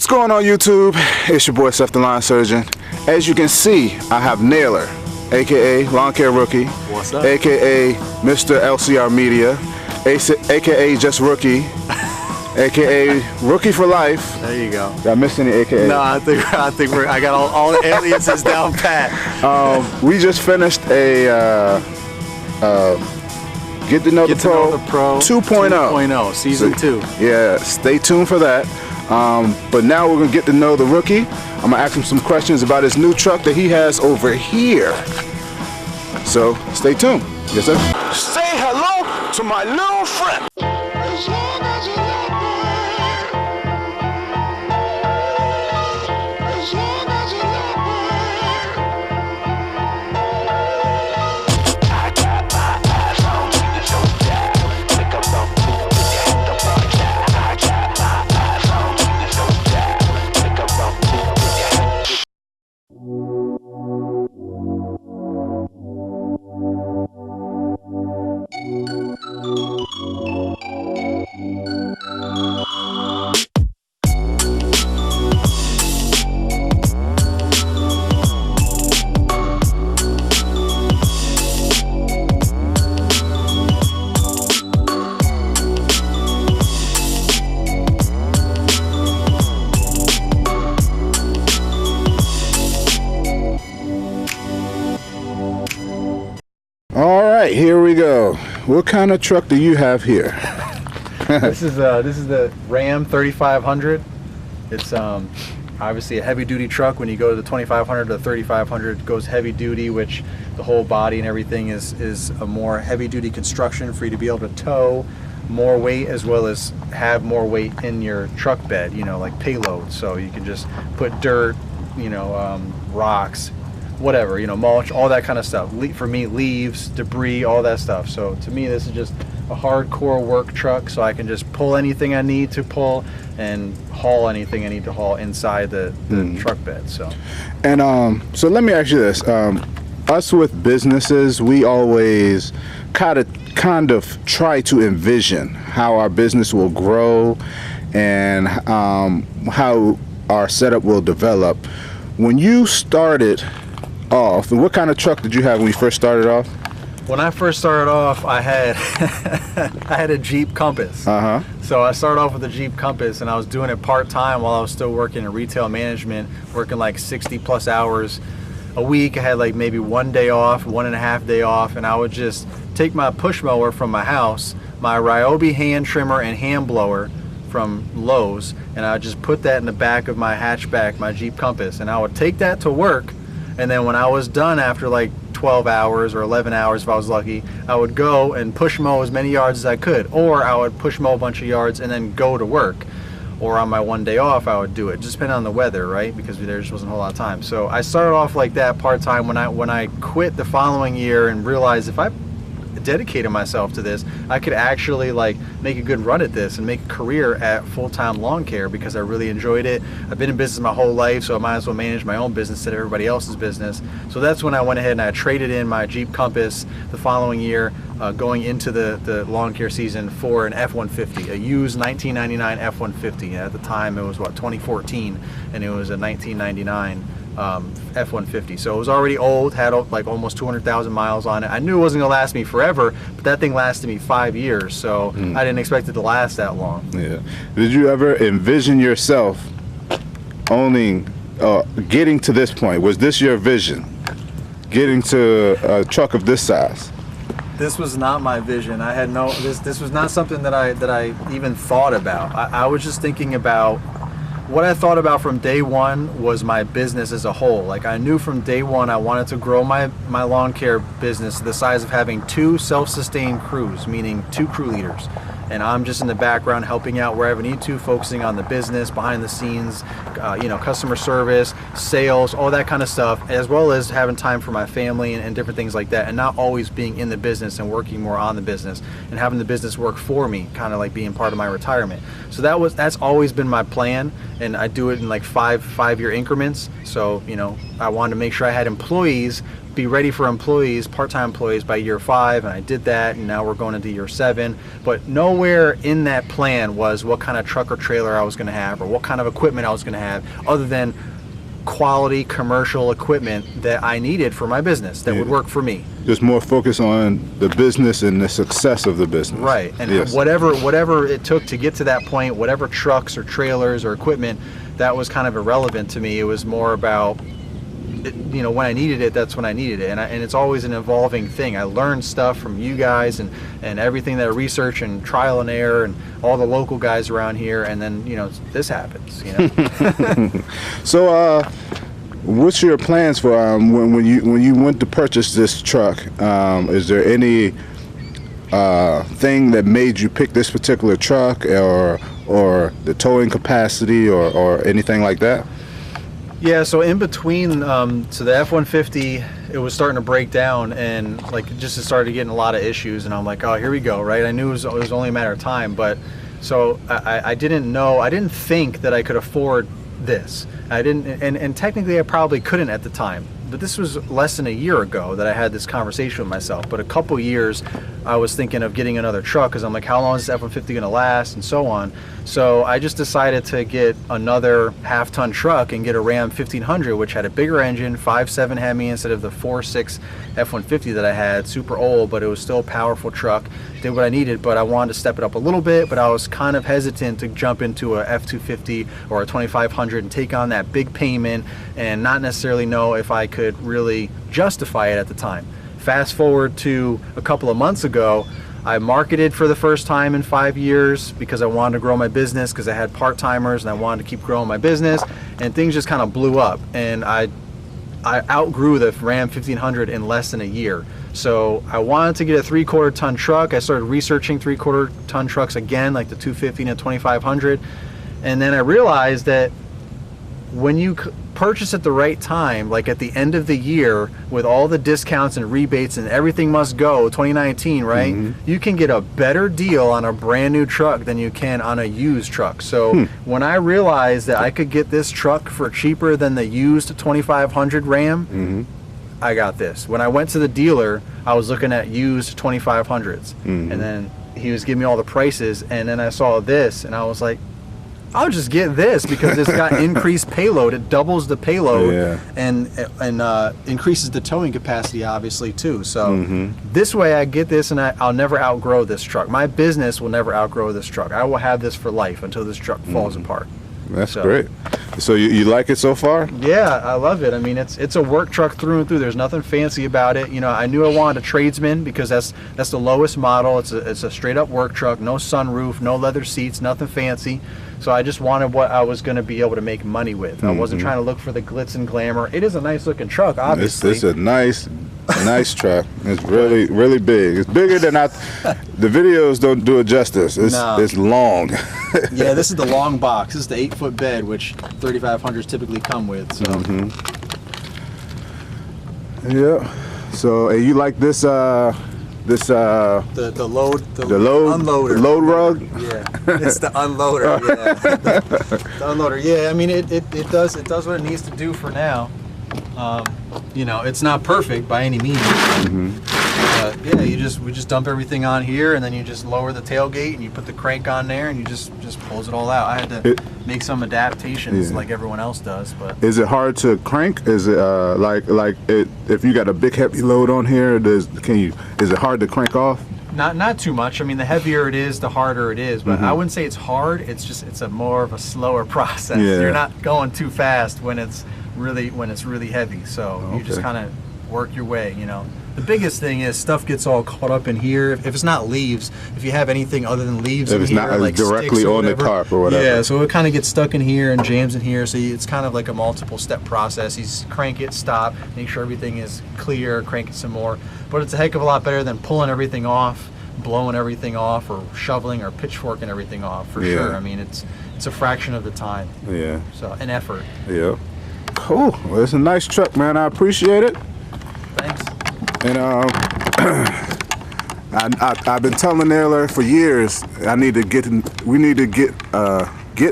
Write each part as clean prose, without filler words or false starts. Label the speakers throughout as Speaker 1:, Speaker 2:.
Speaker 1: What's going on YouTube? It's your boy Seth the Lawn Surgeon. As you can see, I have Naylor, aka Lawn Care Rookie.
Speaker 2: What's up?
Speaker 1: Aka Mr. LCR Media, aka Just Rookie, aka Rookie for Life.
Speaker 2: There you go.
Speaker 1: Did I miss any AKA?
Speaker 2: No, I think I got all the aliases down pat.
Speaker 1: We just finished a Get to Know the Pro 2.0.
Speaker 2: Season 2.
Speaker 1: Yeah, stay tuned for that. But now we're gonna get to know the rookie. I'm gonna ask him some questions about his new truck that he has over here. So stay tuned. Yes, sir. Say hello to my little friend. Here we go. What kind of truck do you have here?
Speaker 2: This is the Ram 3500. It's obviously a heavy duty truck. When you go to the 2500 to the 3500, it goes heavy duty, which the whole body and everything is a more heavy duty construction for you to be able to tow more weight, as well as have more weight in your truck bed, you know, like payload. So you can just put dirt, you know, rocks, whatever, you know, mulch, all that kind of stuff. For me, leaves, debris, all that stuff. So to me, this is just a hardcore work truck, so I can just pull anything I need to pull and haul anything I need to haul inside the truck bed. So,
Speaker 1: and so let me ask you this: us with businesses, we always kind of try to envision how our business will grow and how our setup will develop. When you started off, and what kind of truck did you have when you first started off?
Speaker 2: When I first started off, I had I had a Jeep Compass. So I started off with a Jeep Compass, and I was doing it part-time while I was still working in retail management, working like 60 plus hours a week. I had like maybe 1 day off, 1.5 day off, and I would just take my push mower from my house, my Ryobi hand trimmer and hand blower from Lowe's, and I would just put that in the back of my hatchback, my Jeep Compass, and I would take that to work. And then when I was done after like 12 hours or 11 hours if I was lucky, I would go and push mow as many yards as I could, or I would push mow a bunch of yards and then go to work. Or on my 1 day off, I would do it. Just depending on the weather, right? Because there just wasn't a whole lot of time. So I started off like that part-time. When I quit the following year and realized if I dedicated myself to this, I could actually like make a good run at this and make a career at full-time lawn care, because I really enjoyed it. I've been in business my whole life, so I might as well manage my own business instead of everybody else's business. So that's when I went ahead and I traded in my Jeep Compass the following year, going into the lawn care season, for an F-150, a used 1999 F-150. At the time it was what, 2014, and it was a 1999 F-150. So it was already old, had like almost 200,000 miles on it. I knew it wasn't gonna last me forever, but that thing lasted me 5 years, so I didn't expect it to last that long. Yeah.
Speaker 1: Did you ever envision yourself owning, getting to this point? Was this your vision, getting to a truck of this size?
Speaker 2: This was not my vision. I had no, this was not something that I even thought about. I was just thinking about, what I thought about from day one was my business as a whole. Like, I knew from day one I wanted to grow my lawn care business to the size of having 2 self-sustained crews, meaning 2 crew leaders. And I'm just in the background helping out wherever I need to, focusing on the business, behind the scenes, you know, customer service, sales, all that kind of stuff, as well as having time for my family and different things like that, and not always being in the business and working more on the business and having the business work for me, kind of like being part of my retirement. So that's always been my plan, and I do it in like five-year increments. So, you know, I wanted to make sure I had employees be ready for employees, part-time employees, by year 5, and I did that, and now we're going into year 7. But nowhere in that plan was what kind of truck or trailer I was going to have, or what kind of equipment I was going to have, other than quality commercial equipment that I needed for my business that would work for me.
Speaker 1: Just more focus on the business and the success of the business.
Speaker 2: Right, and whatever it took to get to that point, whatever trucks or trailers or equipment, that was kind of irrelevant to me. It was more about, you know, when I needed it, that's when I needed it, and it's always an evolving thing. I learned stuff from you guys and everything that I research and trial and error and all the local guys around here, and then, you know, this happens, you know.
Speaker 1: So what's your plans for when you went to purchase this truck? Is there any thing that made you pick this particular truck, or the towing capacity, or anything like that?
Speaker 2: Yeah, so in between, so the F-150, it was starting to break down, and like it just started getting a lot of issues, and I'm like, oh, here we go, right? I knew it was only a matter of time, but so I didn't think that I could afford this. I didn't, and technically I probably couldn't at the time, but this was less than a year ago that I had this conversation with myself. But a couple years I was thinking of getting another truck, because I'm like, how long is this F-150 going to last, and so on. So I just decided to get another half-ton truck and get a Ram 1500, which had a bigger engine, 5.7 Hemi instead of the 4.6 F-150 that I had. Super old, but it was still a powerful truck. Did what I needed, but I wanted to step it up a little bit, but I was kind of hesitant to jump into a F-250 or a 2500 and take on that big payment and not necessarily know if I could really justify it at the time. Fast forward to a couple of months ago, I marketed for the first time in 5 years because I wanted to grow my business, because I had part-timers and I wanted to keep growing my business, and things just kind of blew up, and I outgrew the Ram 1500 in less than a year. So I wanted to get a 3/4 ton truck. I started researching 3/4 ton trucks again, like the 250 and the 2500, and then I realized that when you purchase at the right time, like at the end of the year with all the discounts and rebates and everything must go, 2019, right? You can get a better deal on a brand new truck than you can on a used truck. So when I realized that I could get this truck for cheaper than the used 2500 Ram, I got this. When I went to the dealer, I was looking at used 2500s, and then he was giving me all the prices, and then I saw this, and I was like, I'll just get this because it's got increased payload. It doubles the payload, and increases the towing capacity, obviously, too. So this way I get this, and I'll never outgrow this truck. My business will never outgrow this truck. I will have this for life until this truck falls apart.
Speaker 1: That's great. So you like it so far?
Speaker 2: Yeah, I love it. I mean, it's a work truck through and through. There's nothing fancy about it. You know, I knew I wanted a tradesman because that's the lowest model. It's a straight up work truck, no sunroof, no leather seats, nothing fancy. So I just wanted what I was going to be able to make money with. I wasn't trying to look for the glitz and glamour. It is a nice looking truck, obviously.
Speaker 1: It's a nice truck. It's really big. It's bigger than the videos don't do it justice. It's long.
Speaker 2: Yeah, this is the long box. This is the 8-foot bed, which 3500s typically come with. So.
Speaker 1: Yeah. So, and you like this? The
Speaker 2: unloader.
Speaker 1: Load rug?
Speaker 2: Yeah, it's the unloader. Yeah, the unloader. Yeah, I mean it does what it needs to do for now. You know, it's not perfect by any means. But yeah, we just dump everything on here, and then you just lower the tailgate, and you put the crank on there, and you just pulls it all out. I had to make some adaptations like everyone else does. But
Speaker 1: is it hard to crank? Is it if you got a big heavy load on here? Is it hard to crank off?
Speaker 2: Not too much. I mean, the heavier it is, the harder it is. But I wouldn't say it's hard. It's a more of a slower process.
Speaker 1: Yeah.
Speaker 2: You're not going too fast when it's really heavy. So you just kind of work your way. You know, the biggest thing is stuff gets all caught up in here. If it's not leaves, if you have anything other than leaves,
Speaker 1: if it's
Speaker 2: here,
Speaker 1: not
Speaker 2: like
Speaker 1: directly on the tarp or whatever.
Speaker 2: Yeah, so it kind of gets stuck in here and jams in here. So it's kind of like a multiple step process. You crank it, stop, make sure everything is clear, crank it some more. But it's a heck of a lot better than pulling everything off, blowing everything off, or shoveling or pitchforking everything off, for sure. I mean, it's a fraction of the time. Yeah. So an effort.
Speaker 1: Yeah. Cool. Well, it's a nice truck, man. I appreciate it.
Speaker 2: Thanks.
Speaker 1: And I've been telling Naylor for years we need to get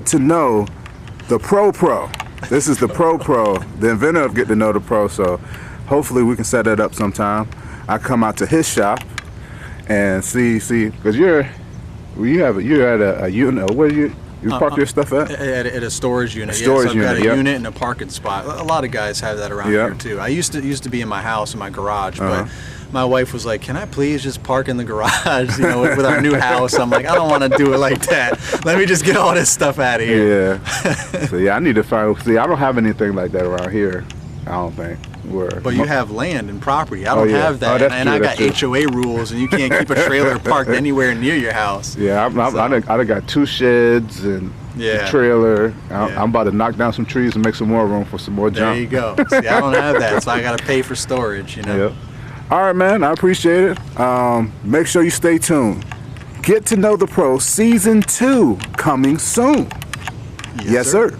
Speaker 1: to know the Pro. This is the Pro, the inventor of Get to Know the Pro. So hopefully we can set that up sometime. I come out to his shop and see, because you're at a unit. Where you park your stuff at?
Speaker 2: At a storage unit.
Speaker 1: Storage
Speaker 2: so I've got a
Speaker 1: unit,
Speaker 2: unit and a parking spot. A lot of guys have that around here too. I used to be in my house, in my garage, but my wife was like, "Can I please just park in the garage?" You know, with our new house. I'm like, I don't want to do it like that. Let me just get all this stuff out of here.
Speaker 1: Yeah. So I need to find. See, I don't have anything like that around here. I don't think.
Speaker 2: But you have land and property. I don't have that, and I got HOA rules, and you can't keep a trailer parked anywhere near your house.
Speaker 1: Yeah, I got 2 sheds and a trailer. I'm about to knock down some trees and make some more room for some more junk.
Speaker 2: There you go. See, I don't have that, so I got to pay for storage. You know.
Speaker 1: Yep. All right, man. I appreciate it. Make sure you stay tuned. Get to Know the Pro Season 2 coming soon. Yes, sir.